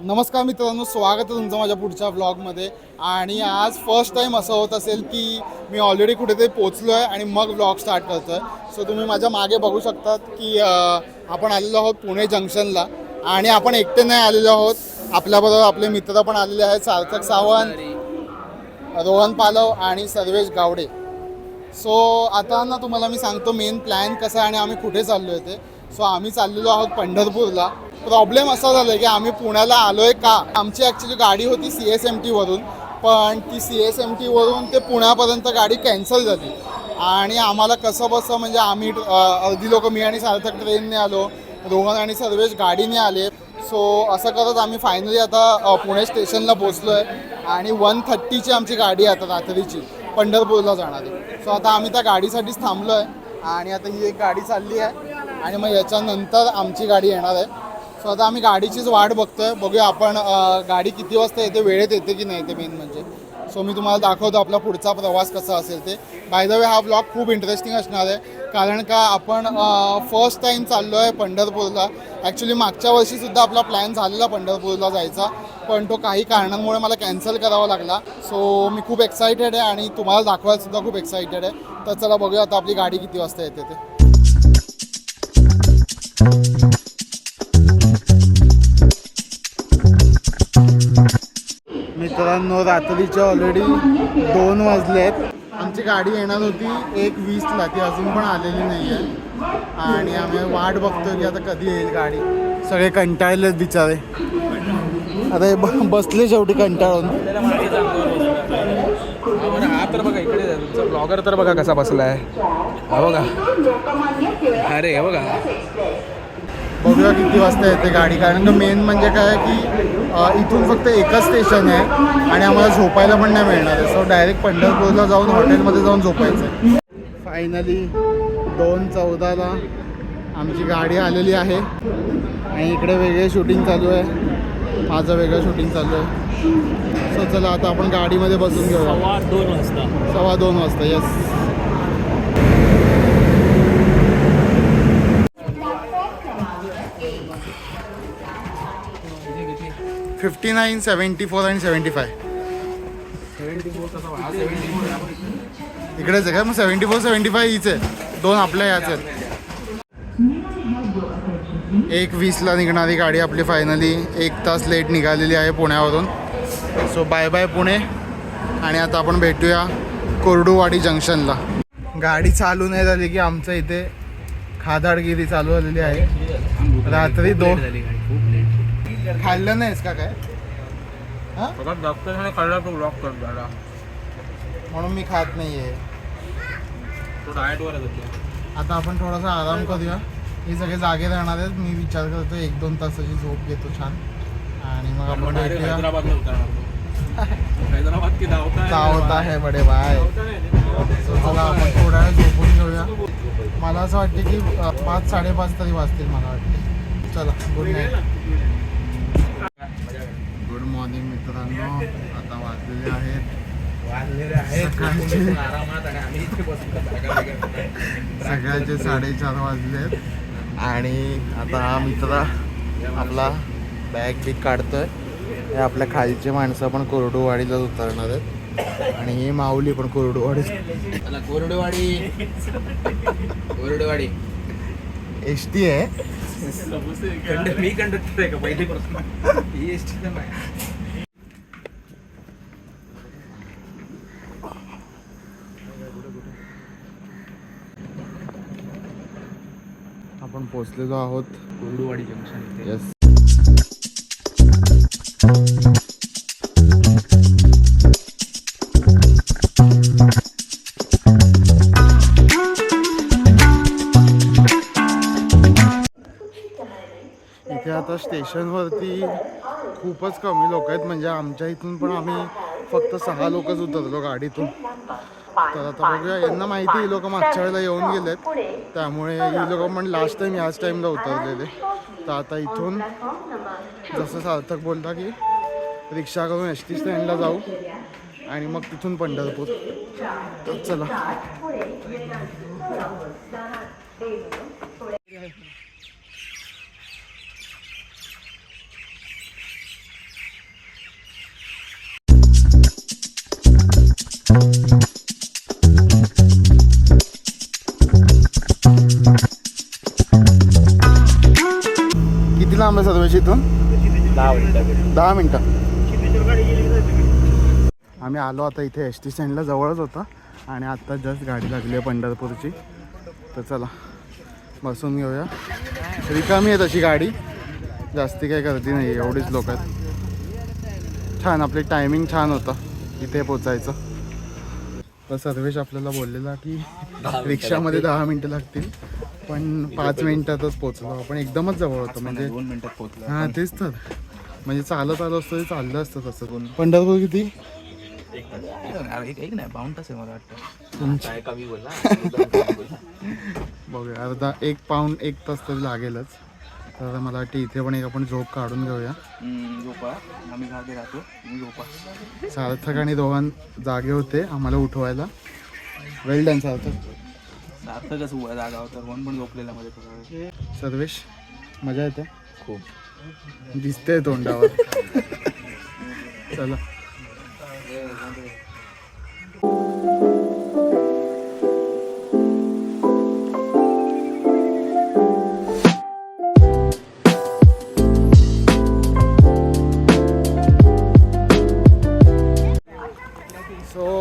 नमस्कार मित्रांनो, स्वागत आहे तुमचं माझ्या पुढच्या व्लॉगमध्ये. आणि आज फर्स्ट टाईम असं होत असेल की मी ऑलरेडी कुठेतरी पोचलो आहे आणि मग व्लॉग स्टार्ट करतो आहे. सो तुम्ही माझ्या मागे बघू शकतात की आपण आलेलो आहोत पुणे जंक्शनला. आणि आपण एकटे नाही आलेलो आहोत, आपल्याबरोबर आपले मित्र पण आलेले आहेत. सार्थक सावंत, रोहन पालव आणि सर्वेश गावडे. सो आता ना तुम्हाला मी सांगतो मेन प्लॅन कसा आहे आणि आम्ही कुठे चाललो आहे ते. सो आम्ही चाललेलो आहोत पंढरपूरला. प्रॉब्लेम असा झाला आहे की आम्ही पुण्याला आलो आहे का, आमची ॲक्च्युली गाडी होती CSMTवरून, पण ती CSMTवरून ते पुण्यापर्यंत गाडी कॅन्सल झाली. आणि आम्हाला कसं बसं म्हणजे आम्ही अर्धी लोकं, मी आणि सार्थक ट्रेनने आलो, रोहन आणि सर्वेश गाडीने आले. सो असं करत आम्ही फायनली आता पुणे स्टेशनला पोचलो आहे. आणि 1:30ची आमची गाडी आहे आता रात्रीची पंढरपूरला जाणारी. सो आता आम्ही त्या गाडीसाठीच थांबलो आहे. आणि आता ही एक गाडी चालली आहे आणि मग याच्यानंतर आमची गाडी येणार आहे. सो आता आम्ही गाडीचीच वाट बघतो आहे. बघूया आपण गाडी किती वाजता येते, वेळेत येते की नाही ते मेन म्हणजे. सो मी तुम्हाला दाखवतो आपला पुढचा प्रवास कसा असेल ते. बाय द वे हा ब्लॉग खूप इंटरेस्टिंग असणार आहे, कारण का आपण फर्स्ट टाईम चाललो आहे पंढरपूरला. ॲक्च्युली मागच्या वर्षीसुद्धा आपला प्लॅन झालेला पंढरपूरला जायचा, पण तो काही कारणांमुळे मला कॅन्सल करावा लागला. सो मी खूप एक्सायटेड आहे आणि तुम्हाला दाखवायलासुद्धा खूप एक्सायटेड आहे. तर चला बघूया आता आपली गाडी किती वाजता येते ते. मित्रांनो, रात्रीचे ऑलरेडी 2 वाजले आहेत. आमची गाडी येणार होती 1:20ला, ती अजून पण आलेली नाही आहे. आणि आम्ही वाट बघतो की आता कधी येईल गाडी. सगळे कंटाळलेत बिचारे. आता बसले शेवटी कंटाळून. हा तर बघा इकडे तुमचा ब्लॉगर तर बघा कसा बसलाय. हा बघा, अरे हे बघा. बघूया किती वाजता येते गाडी, कारण का मेन म्हणजे काय की इथून फक्त एकच स्टेशन आहे आणि आम्हाला झोपायला पण नाही मिळणार आहे. सो डायरेक्ट पंढरपूरला जाऊन हॉटेलमध्ये जाऊन झोपायचं आहे. फायनली 2:14ला आमची गाडी आलेली आहे. आणि इकडे वेगळे शूटिंग चालू आहे, माझं वेगळं शूटिंग चालू आहे. सो चला आता आपण गाडीमध्ये बसून घेऊया. 2:15 वाजता. येस. 59, 74 आणि 75 इकडेच आहे का? मग 74, 75 हीच आहे. 2 आपल्या याच आहेत. 1:20ला निघणारी गाडी आपली फायनली 1 तास लेट निघालेली आहे पुण्यावरून. So bye bye Pune. आणि आता आपण भेटूया कोरडूवाडी जंक्शनला. गाडी चालू नाही झाली की आमचं इथे खादाडगिरी चालू झालेली आहे. रात्री 2 खाल्लं नाहीस का काय? डॉक्टरने खाल्ला तो ब्लॉक कर झाला म्हणून मी खात नाही आहे. तो डाएटवर आहे. आता आपण थोडासा आराम करूया. हे सगळे जागे राहणार आहेत. मी विचार करतो 1-2 तासाची झोप घेतो छान. आणि मग आपण हैदराबाद की दावत आहे बडे बाय. चला आपण थोडा वेळ झोपून घेऊया. मला असं वाटते की 5-5:30 तरी वाजतील मला वाटते. चला, गुड नाईट. गुड मॉर्निंग मित्रांनो. आता वाजलेले आहेत सकाळचे 4:30 वाजले आहेत. आणि आता हा मित्र आपला बॅग बिग काढतोय. हे आपल्या खालचे माणसं पण कोरडूवाडीलाच उतरणार आहेत. आणि ही माऊली पण कोरडूवाडी. कोरडवाडी ST आहे. मी कंडक्टर आहे का पहिली पासून? ही एसटी तर नाही. आपण पोचलेलो आहोत कोरडवाडी जंक्शन. येस. इथे आता स्टेशनवरती खूपच कमी लोक आहेत. म्हणजे आमच्या इथून पण आम्ही फक्त 6 लोकच उतरलो गाडीतून. तर आता बघूया. यांना माहिती ही लोक मागच्या वेळेला येऊन गेलेत, त्यामुळे ही लोक पण लास्ट टाईम याच टाईमला उतरलेले. तर आता इथून जसं सार्थक बोलता की रिक्षा करून ST स्टँडला जाऊ आणि मग तिथून पंढरपूर. तर चला. लांब आहे सर्वेश इथून? 10 मिनटं. आम्ही आलो आता इथे एस टी स्टँडला, जवळच होता आणि आत्ता जस्ट गाडी लागली आहे पंढरपूरची. तर चला बसून घेऊया. रिकामी आहे तशी गाडी, जास्ती काही गर्दी नाही आहे, एवढीच लोक आहेत. छान आपली टायमिंग छान होता इथे पोचायचं. तर सर्वेश आपल्याला बोललेला की रिक्षामध्ये 10 मिनटं लागतील, पण 5 मिनिटातच पोचलो आपण. एकदमच जवळ होतं म्हणजे 2 मिनिटात पोहोचलो. हां तेच तर, म्हणजे चालत आलो असतं तरी चाललं असतं तसं. पंढरपूर किती? एक नाही, पाऊण तास आहे मला वाटतं. तुमची काय कमी बोलला. बघूया अर्धा 1 पाऊण 1 तास तरी लागेलच. तर मला वाटतं इथे पण एक आपण झोप काढून घेऊया. झोपा, आम्ही जागे राहतो, तुम्ही झोपा. सार्थक आणि रोहन जागे होते आम्हाला उठवायला. वेल डन सार्थक. सार्थकच उभा जागा होता, रोहन पण झोपलेला मध्ये थोडा वेळ. सर्वेश मजा येते खूप. दिसते तोंडावर. चला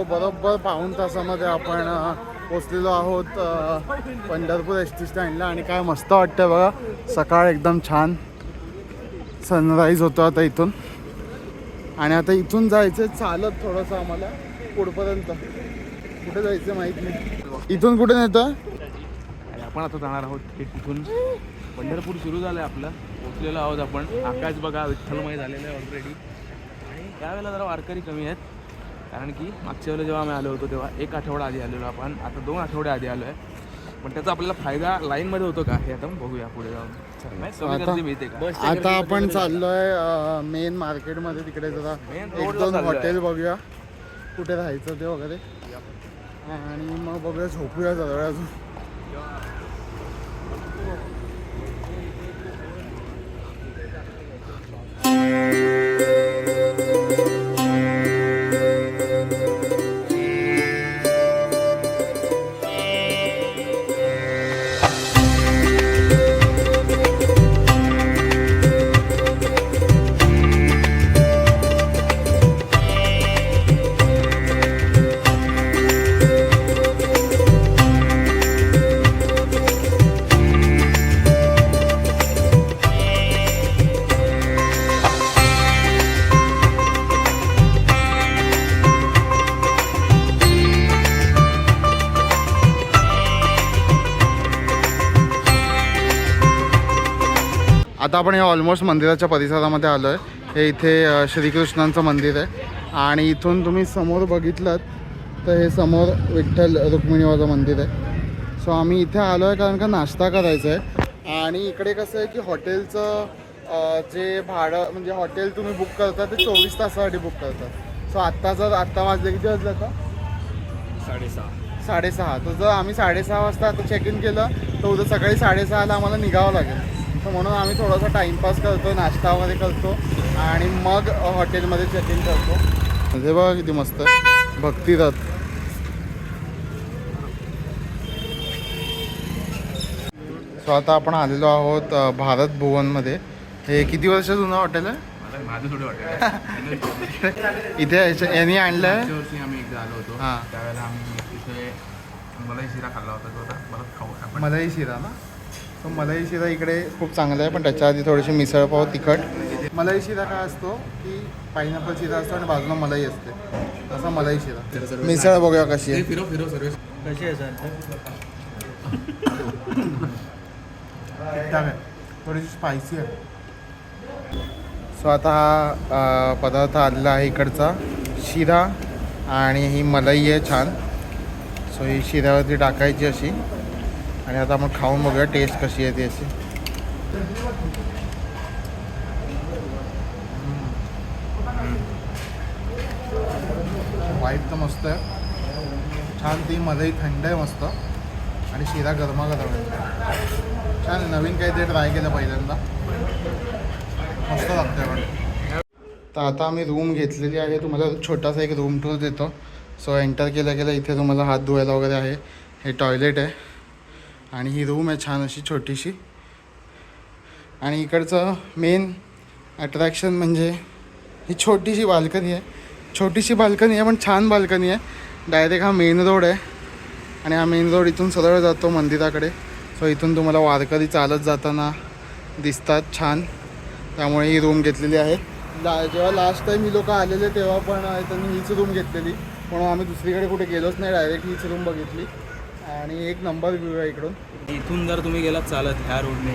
बरोबर पाऊण तासामध्ये आपण पोचलेलो आहोत पंढरपूर एस टी स्टँडला. आणि काय मस्त वाटतं बघा, सकाळ एकदम छान, सनराईज होतो आता इथून. आणि आता इथून जायचं चालत थोडंसं आम्हाला पुढपर्यंत. कुठे जायचं माहीत नाही. इथून कुठे नेतं? आणि आपण आता जाणार आहोत तिथून. पंढरपूर सुरू झालं आहे आपलं, पोचलेलो आहोत आपण. आकाश बघा विठ्ठलमय झालेलं आहे ऑलरेडी. आणि त्यावेळेला जरा वारकरी कमी आहेत, कारण की मागच्या वेळेला जेव्हा आम्ही आलो होतो तेव्हा 1 आठवडा आधी आलेलो आपण. आता 2 आठवडे आधी आलो आहे. पण त्याचा आपल्याला फायदा लाईनमध्ये होतो का हे आता बघूया पुढे जाऊन. मिळते का? आता आपण चाललोय मेन मार्केटमध्ये, तिकडे जरा 1-2 हॉटेल बघूया कुठे राहायचं ते वगैरे. आणि मग बघूया, झोपूया जरा वेळ अजून. आता आपण हे ऑलमोस्ट मंदिराच्या परिसरामध्ये आलो आहे. हे इथे श्रीकृष्णांचं मंदिर आहे. आणि इथून तुम्ही समोर बघितलं तर हे समोर विठ्ठल रुक्मिणीवाचं मंदिर आहे. सो आम्ही इथे आलो आहे कारण का नाश्ता करायचा आहे. आणि इकडे कसं आहे की हॉटेलचं जे भाडं, म्हणजे हॉटेल तुम्ही बुक करता ते 24 तासासाठी बुक करतात. सो आत्ता वाजले किती वाजले आता? 6:30. तर जर आम्ही 6:30 वाजता आता चेक इन केलं तर उद्या सकाळी 6:30ला आम्हाला निघावं लागेल. तर म्हणून आम्ही थोडासा टाईमपास करतो, नाश्ता वगैरे करतो आणि मग हॉटेलमध्ये चेक इन करतो. म्हणजे बघा किती मस्त आहे भक्तिरथ. सो आता आपण आलेलो आहोत भारत भुवनमध्ये. हे किती वर्ष जुनं हॉटेल आहे? माझं थोडं वाटतं. इथे यांनी आणलं आहे. वर्षी आम्ही एकदा आलो होतो, हां त्यावेळेला आम्ही तिथे मलाई शिरा खाल्ला होता, जो आता परत खाऊ आपण. मलाई शिरा ना? तो मलाई शिरा इकडे खूप चांगला आहे, पण त्याच्या आधी थोडीशी मिसळपाव तिखट. मलाई शिरा काय असतो की पायनॅपल शिरा असतो आणि बाजूला मलाई असते, तसा मलाई शिरा. मिसळ बघूया कशी आहे. फिरो फिरो सर्विस कशी आहे सर? ठीक आहे, थोडीशी स्पायसी आहे. सो आता हा पदार्थ आलेला आहे इकडचा शिरा आणि ही मलाई आहे छान. सो ही शिऱ्यावरती टाकायची अशी आणि आता आपण खाऊन बघूया टेस्ट कशी आहे ती अशी. वाईट तर मस्त आहे, छान. ती मलाई थंड आहे मस्त आणि शिरा गरमागरम आहे. छान आहे, नवीन काहीतरी ट्राय केलं पहिल्यांदा, मस्त लागतं पण. तर आता आम्ही रूम घेतलेली आहे. तुम्हाला छोटासा एक रूम टूर देतो. सो एंटर केल्या केल्या इथे तुम्हाला हात धुवायला वगैरे आहे. हे टॉयलेट आहे आणि ही रूम आहे छान अशी छोटीशी. आणि इकडचं मेन अट्रॅक्शन म्हणजे ही छोटीशी बाल्कनी आहे. छोटीशी बाल्कनी आहे पण छान बाल्कनी आहे. डायरेक्ट हा मेन रोड आहे आणि हा मेन रोड इथून सरळ जातो मंदिराकडे. सो इथून तुम्हाला वारकरी चालत जाताना दिसतात छान. त्यामुळे ही रूम घेतलेली आहे. जेव्हा लास्ट टाईम ही लोक आलेले तेव्हा पण त्यांनी हीच रूम घेतलेली, म्हणून आम्ही दुसरीकडे कुठे गेलोच नाही, डायरेक्ट हीच रूम बघितली. आणि एक नंबर व्ह्यू आहे इकडून. इथून जर तुम्ही गेलात चालत ह्या रोडने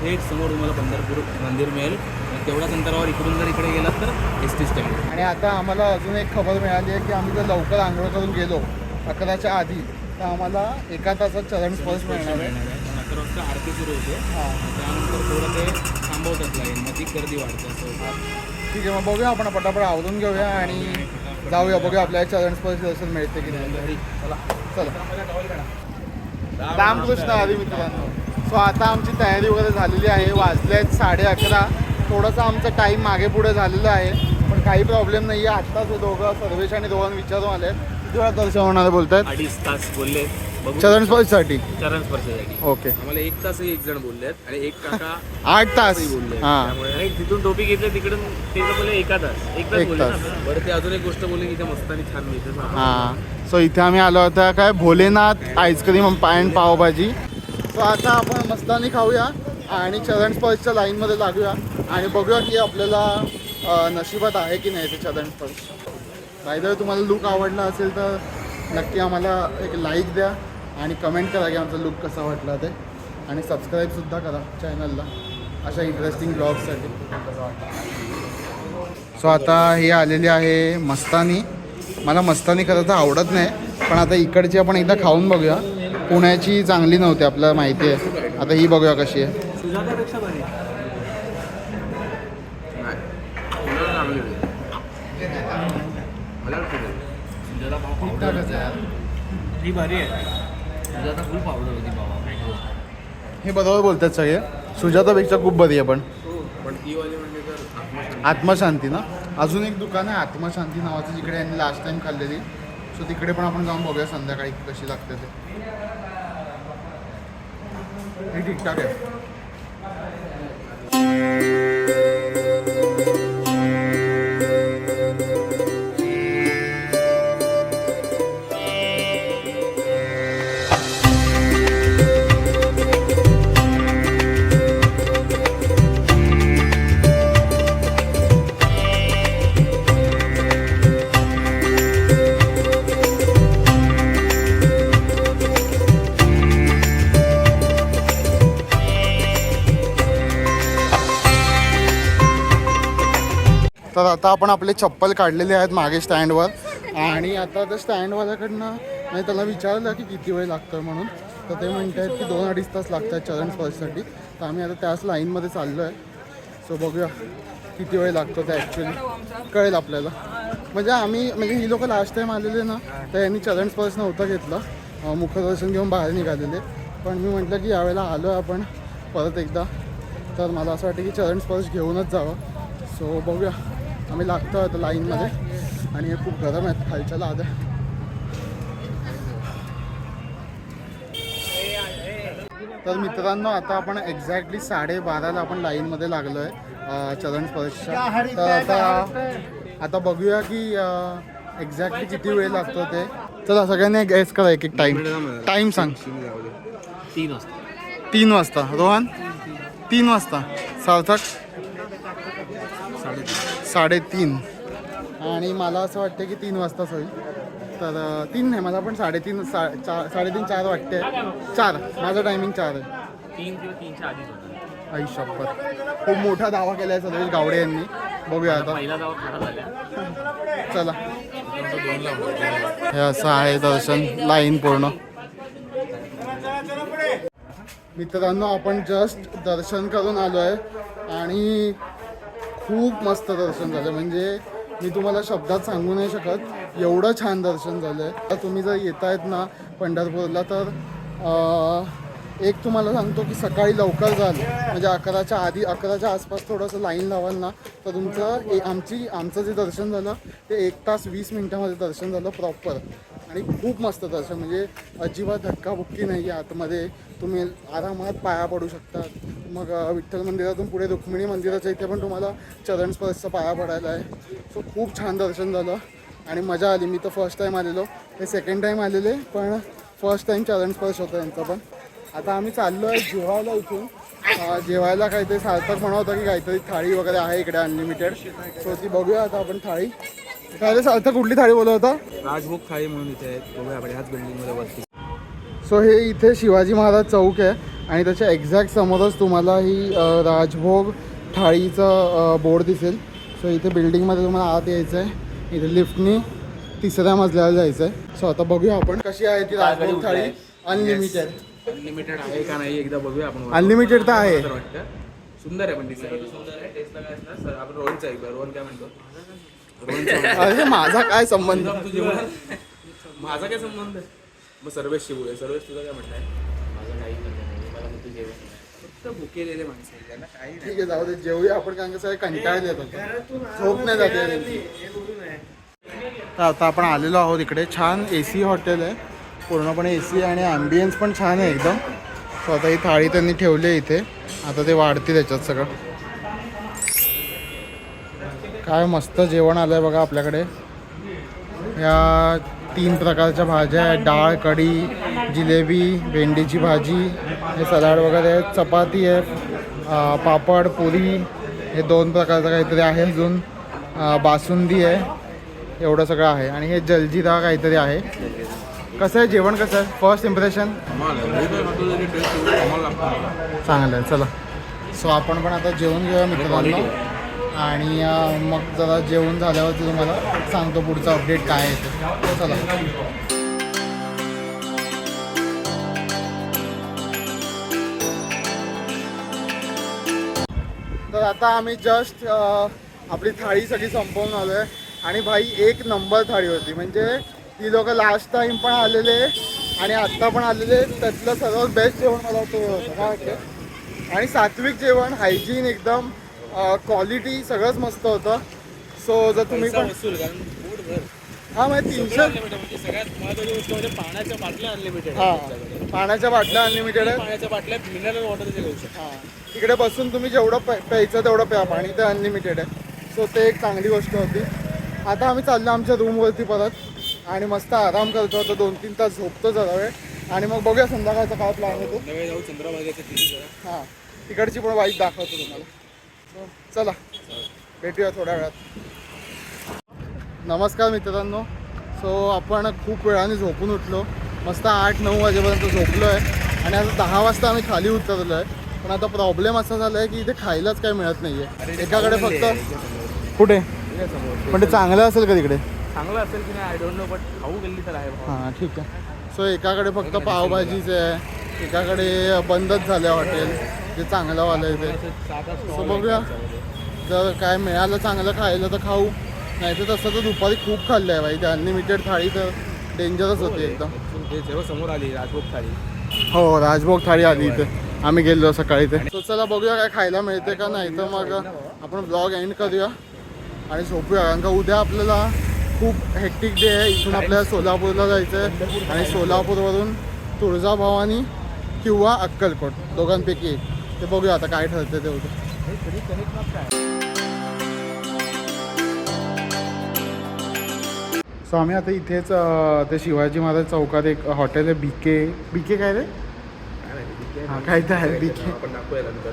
थेट समोर तुम्हाला पंढरपूर मंदिर मिळेल. आणि तेवढ्याच अंतरावर इकडून जर इकडे गेलात तर एसटी स्टँड. आणि आता आम्हाला अजून एक खबर मिळाली आहे की आम्ही जर लवकर आंघोळ करून गेलो 11च्या आधी तर आम्हाला 1 तासात चरण स्पर्श मिळणार आहे. 11 वाजता आरती सुरू होते. हां त्यानंतर थोडं ते थांबवतात लाईन, मग ती गर्दी वाढते असं. ठीक आहे, मग बघूया आपण पटापट आवरून घेऊया आणि जाऊया, बघूया आपल्याला चरण स्पर्श दर्शन मिळते की नाही. चला रामकृष्ण हरी मित्रांनो. सो आता आमची तयारी वगैरे झालेली आहे. वाजले आहेत 11:30. थोडंसं आमचं टाईम मागे पुढे झालेलं आहे पण काही प्रॉब्लेम नाही आहे. आत्ताच हे दोघं सर्वेश आणि रोहन विचारून आले किती वेळा दर्शन होणार बोलतात. 2.5 तास बोलले चरण स्पर्शसाठी. चरण स्पर्शासाठी ओके. आम्हाला 1 तास एक जण बोलले आहेत आणि एक काका 8 तास बोलले. हां त्यामुळे आणि तिथून टोपी घेतली तिकडून ते तर बोलले 1 तास. 1 तास एक बोलले तास. ना. बरं ते अजून एक गोष्ट बोलले की इथे मस्त आणि छान मिळते. हां. सो इथे आम्ही आलो होता काय Bholenath ice cream and pav bhaji. So आता आपण मस्तानी खाऊया आणि चरण स्पर्शच्या लाईनमध्ये लागूया आणि बघूया की आपल्याला नशिबात आहे की नाही ते चरण स्पर्श. बाय तुम्हाला लुक आवडला असेल तर नक्की आम्हाला एक लाईक द्या आणि कमेंट करा की आमचा लुक कसा वाटला ते. आणि सबस्क्राईबसुद्धा करा चॅनलला अशा इंटरेस्टिंग ब्लॉग्ससाठी. सो आता हे आलेली आहे मस्तानी. मला मस्तानी खरं तर आवडत नाही पण आता इकडची आपण एकदा खाऊन बघूया. पुण्याची चांगली नव्हती आपल्याला माहिती आहे. आता ही बघूया कशी आहे. सुजातापेक्षा बरी ही भारी आहे. सुजाता खूप आवडत होती बाबा. हे बरोबर बोलतात सगळे. सुजातापेक्षा खूप बरी आहे पण ती वाली म्हणजे तर आत्मशांती ना. अजून एक दुकान आहे आत्मशांती नावाचं जिकडे यांनी लास्ट टाइम खाल्लेली. सो तिकडे पण आपण जाऊन बघूया संध्याकाळी कशी लागते ते. ही ठीकठाक आहे. तर आता आपण आपले चप्पल काढलेले आहेत मागे स्टँडवर आणि आता त्या स्टँडवाल्याकडनं म्हणजे त्याला विचारलं की किती वेळ लागतो म्हणून. तर ते म्हणत आहेत की 2-2.5 तास लागतात चरण स्पर्शसाठी. तर आम्ही आता त्याच लाईनमध्ये चाललो आहे. सो बघूया किती वेळ लागतो ते ॲक्च्युली कळेल आपल्याला. म्हणजे ही लोक लास्ट टाईम आलेले ना तर यांनी चरण स्पर्श नव्हता घेतला, मुखदर्शन घेऊन बाहेर निघालेले. पण मी म्हटलं की यावेळेला आलो आहे आपण परत एकदा तर मला असं वाटतं की चरण स्पर्श घेऊनच जावं. सो बघूया. आम्ही लागतो आता लाईनमध्ये आणि हे खूप गरम आहेत खालच्या लाद्या. तर मित्रांनो आता आपण एक्झॅक्टली 12:30ला आपण लाईनमध्ये लागलो आहे चरण स्पर्शच्या. तर आता बघूया की एक्झॅक्टली किती वेळ लागतो ते. चला सगळ्यांनी गॅस करा एक एक टाईम सांग. 3 वाजता. 3 वाजता. रोहन 3 वाजता. सार्थक 3:30. आणि मला असं वाटतं की 3 वाजताच होईल. तर 3 नाही मला पण 3:30 4 वाटते. 4 माझं टायमिंग 4 आहे. 3 किंवा 3च्या आधीच होतं. आई शपथ खूप मोठा दावा केला आहे सर्वेश गावडे यांनी. बघूया आता. पहिला जावा खरा झाल्या. चला हे असं आहे दर्शन लाईन पूर्ण. मित्रांनो आपण जस्ट दर्शन करून आलो आहे आणि खूप मस्त दर्शन झालं. म्हणजे मी तुम्हाला शब्दात सांगू नाही शकत एवढं छान दर्शन झालं आहे. तुम्ही जर येत आहेत ना पंढरपूरला तर एक तुम्हाला सांगतो की सकाळी लवकर जाल म्हणजे 11च्या आधी 11च्या आसपास थोडंसं लाईन लावाल ना तर तुमचं आमचं जे दर्शन झालं ते 1 तास 20 मिनटामध्ये दर्शन झालं प्रॉपर. आणि खूप मस्त दर्शन, म्हणजे अजिबात धक्काबुक्की नाही आहे. आतमध्ये तुम्ही आरामात पाया पडू शकतात. मग विठ्ठल मंदिरातून पुढे रुक्मिणी मंदिराच्या इथे पण तुम्हाला चरणस्पर्शचा पाया पडायला आहे. सो खूप छान दर्शन झालं आणि मजा आली. मी तर फर्स्ट टाईम आलेलो, हे सेकंड टाईम आलेले, पण फर्स्ट टाईम चरणस्पर्श होता यांचा पण. आता आम्ही चाललो आहे जेवायला इथून. जेवायला काहीतरी सार्थक म्हणत होता की काहीतरी थाळी वगैरे आहे इकडे अनलिमिटेड. सो ती बघूया आता आपण थाळी. काय सार्थक कुठली थाळी बोलत होता? राजभोग थाळी म्हणून इथे आहेत, बघूया आपण ह्याच बिल्डिंगमध्ये वरती. सो हे इथे शिवाजी महाराज चौक आहे आणि त्याच्या एक्झॅक्ट समोरच तुम्हाला ही राजभोग थाळीचं बोर्ड दिसेल. सो इथे बिल्डिंगमध्ये तुम्हाला आत यायचं आहे. इथे लिफ्टनी 3ऱ्या मजल्यावर जायचं आहे. सो आता बघूया आपण कशी आहे ती राजभोग थाळी. अनलिमिटेड अनलिमिटेड आहे का नाही एकदा बघूया आपण. अनलिमिटेड तर आहे. वाटतं सुंदर आहे, पण डिझाईन सुंदर आहे. टेस्टला काय असणार सर? आपण रोहनचा आहे, रोहन काय म्हणतो? अरे माझा काय संबंध? माझा काय संबंध? मग सर्वेश शिवूया. सर्वेश तुझा काय म्हणताय? माझं काही म्हणणं नाही, मला म्हणतो जेवण फक्त भुकेलेले माणसं त्यांना काही नाही. ठीक आहे, जाऊ दे, जेवूया आपण, कारण का सगळे कंटाळले येतात, झोप नाही जाते. तर आता आपण आलेलो आहोत इकडे. छान AC हॉटेल आहे, पूर्णपणे AC आणि ॲम्बियन्स पण छान आहे एकदम. सो आता ही थाळी त्यांनी ठेवली आहे इथे. आता ते वाढते त्याच्यात सगळं. काय मस्त जेवण आलं आहे बघा आपल्याकडे. या 3 प्रकारच्या भाज्या आहेत, डाळ, कढी, जिलेबी, भेंडीची भाजी, हे सलाड वगैरे आहे, चपाती आहे, पापड, पुरी, हे 2 प्रकारचं काहीतरी आहे, अजून बासुंदी आहे, एवढं सगळं आहे. आणि हे जलजिरा काहीतरी आहे. कसं आहे जेवण, कसं आहे फर्स्ट इम्प्रेशन? चांगलं आहे. चला, सो आपण पण आता जेवण घेऊया मित्रांनो आणि मग जरा जेवण झाल्यावरती तुम्हाला सांगतो पुढचं अपडेट काय आहे ते. चला. तर आता आम्ही जस्ट आपली थाळी सगळी संपवून आलो आहे आणि भाई 1 नंबर थाळी होती. म्हणजे ती लोक लास्ट टाईम पण आलेले आणि आत्ता पण आलेले, त्यातलं सर्वात बेस्ट जेवण मला ते होतं. काय वाटतं? आणि सात्विक जेवण, हायजीन एकदम, क्वालिटी सगळंच मस्त होतं. सो जर तुम्ही पण हां म्हणजे 300 सगळ्यात महत्त्वाची गोष्ट म्हणजे पाण्याच्या बाटल्या अनलिमिटेड. हां, पाण्याच्या बाटल्या अनलिमिटेड आहे. पाण्याच्या बाटल्या मिनरल वॉटरचे घेऊ शकता. हां, तिकडे बसून तुम्ही जेवढं प्यायचं तेवढं प्या, पाणी ते अनलिमिटेड आहे. सो ते एक चांगली गोष्ट होती. आता आम्ही चाललो आमच्या रूमवरती परत आणि मस्त आराम करतो. आता 2-3 तास झोपतो जरा वेळ आणि मग बघूया संध्याकाळचा काय प्लॅन होतो. जाऊ चंद्रभागेचं. हां, तिकडची पण वाईट दाखवतो तुम्हाला. चला भेटूया थोड्या वेळात. नमस्कार मित्रांनो. सो आपण खूप वेळाने झोपून उठलो, मस्त 8-9 वाजेपर्यंत झोपलो आहे आणि आता 10 वाजता आम्ही खाली उतरलो आहे. पण आता प्रॉब्लेम असा झाला आहे की इथे खायलाच काही मिळत नाही आहे. एकाकडे फक्त कुठे, पण ते चांगलं असेल का तिकडे? चांगलं असेल की नाही आय डोंट नो, बट खाऊ गेली तर आहे. हां ठीक आहे. सो एकाकडे फक्त पावभाजीच आहे, एकाकडे बंदच झालं हॉटेल जे चांगलंवालं आहे ते. सो बघूया, जर काय मिळालं चांगलं खायला तर खाऊ, नाही तर तसं तर दुपारी खूप खाल्लं आहे बाई. ते अनलिमिटेड थाळी तर डेंजरच होती एकदम. जेव्हा समोर आली राजभोग थाळी. हो, राजभोग थाळी आली इथे, आम्ही गेलो सकाळी ते. सो चला बघूया काय खायला मिळते का, नाही तर मग आपण ब्लॉग एंड करूया आणि झोपूया. कारण का उद्या आपल्याला खूप हेक्टिक डे आहे. इथून आपल्याला सोलापूरला जायचं आहे आणि सोलापूरवरून तुळजाभवानी किंवा अक्कलकोट दोघांपैकी एक. ते बघूया आता काय ठरते ते उद्या. सो आम्ही आता इथेच ते शिवाजी महाराज चौकात एक हॉटेल आहे, बीके काय रे? हां काय ते आहे बीके.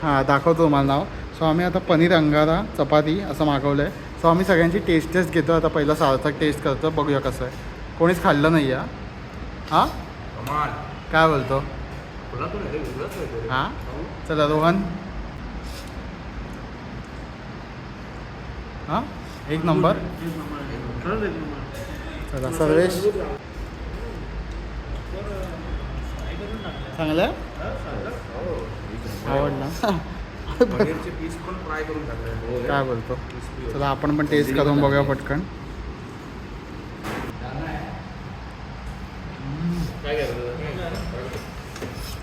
हां दाखवतो तुम्हाला नाव. सो आम्ही आता पनीर अंगारा चपाती असं मागवलं आहे. सो आम्ही सगळ्यांची टेस्ट घेतो. आता पहिला सार्थक टेस्ट करतो, बघूया कसं आहे. कोणीच खाल्लं नाही आहे. हां काय बोलतो? हां चला रोहन. हां 1 नंबर. चला सर्वेश. चांगलं आवडला. पीस पण फ्राय करून टाकले. काय बोलतो? चला आपण पण टेस्ट करून बघूया पटकन.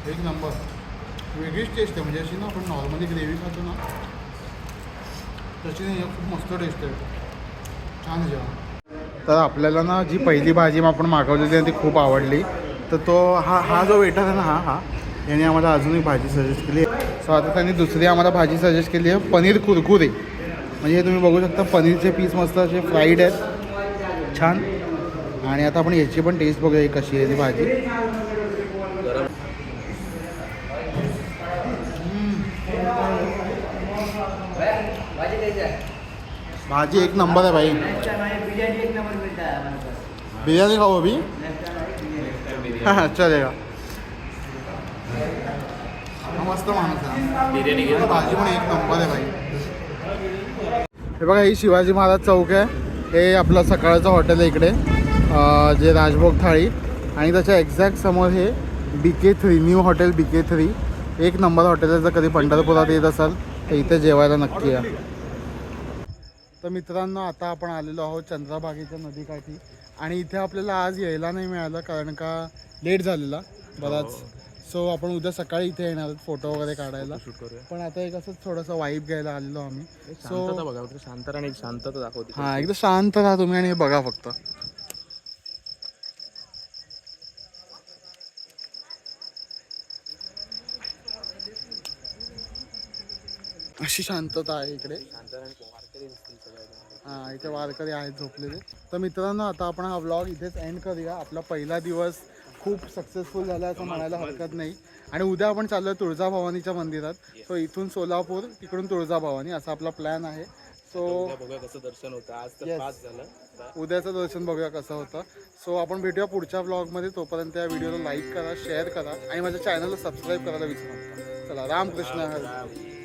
एक नंबर, वेगळीच टेस्ट आहे. म्हणजे अशी ना आपण नॉर्मली ग्रेव्ही खातो ना तशी नाही, खूप मस्त टेस्ट आहे. छान जेवण. तर आपल्याला ना जी पहिली भाजी आपण मागवलेली आहे ती खूप आवडली. तर तो हा जो वेटर आहे ना हा याने आम्हाला अजून एक भाजी सजेस्ट केली. सो आता त्यांनी दुसरी आम्हाला भाजी सजेस्ट केली आहे पनीर कुरकुरे. म्हणजे हे तुम्ही बघू शकता पनीरचे पीस मस्त असे फ्राईड आहेत छान. आणि आता आपण याची पण टेस्ट बघूया कशी आहे ती भाजी. भाजी एक नंबर आहे भाई. बिर्याणी खाऊ अभी हां चलेगा. हा मस्त माणूस आहे. बिर्याणी भाजी पण एक नंबर आहे भाई. हे बघा ही शिवाजी महाराज चौक आहे. हे आपलं सकाळचं हॉटेल आहे इकडे जे राजभोग थाळी. आणि त्याच्या एक्झॅक्ट समोर हे BK3 न्यू हॉटेल BK3 एक नंबर हॉटेल आहे. जर कधी पंढरपुरात येत असाल तर इथे जेवायला नक्की या. तर मित्रांनो आता आपण आलेलो आहोत चंद्रभागेच्या नदीकाठी. आणि इथे आपल्याला आज यायला नाही मिळालं कारण का लेट झालेला बराच. सो आपण उद्या सकाळी इथे येणार फोटो वगैरे काढायला. शूट करूया. पण आता एक असंच थोडंसं वाईब घ्यायला आलेलो आम्ही. शांतता बघा शांतता आणि शांतता दाखवते. हां एकदम शांत राहा तुम्ही आणि हे बघा फक्त. अशी शांतता आहे इकडे. हां इथे वारकरी आहेत झोपलेले. तर मित्रांनो आता आपण हा व्लॉग इथेच एंड करूया. आपला पहिला दिवस खूप सक्सेसफुल झाला असं म्हणायला हरकत नाही. आणि उद्या आपण चाललो आहे तुळजाभवानीच्या मंदिरात. सो इथून सोलापूर तिकडून तुळजाभवानी असा आपला प्लॅन आहे. सो बघूया कसं दर्शन होतं. आज तर पास झालं. उद्याचं दर्शन बघूया कसं होतं. सो आपण भेटूया पुढच्या व्लॉगमध्ये. तोपर्यंत या व्हिडिओला लाईक करा शेअर करा आणि माझ्या चॅनलला सबस्क्राईब करायला विसरू नका. चला रामकृष्ण हरी.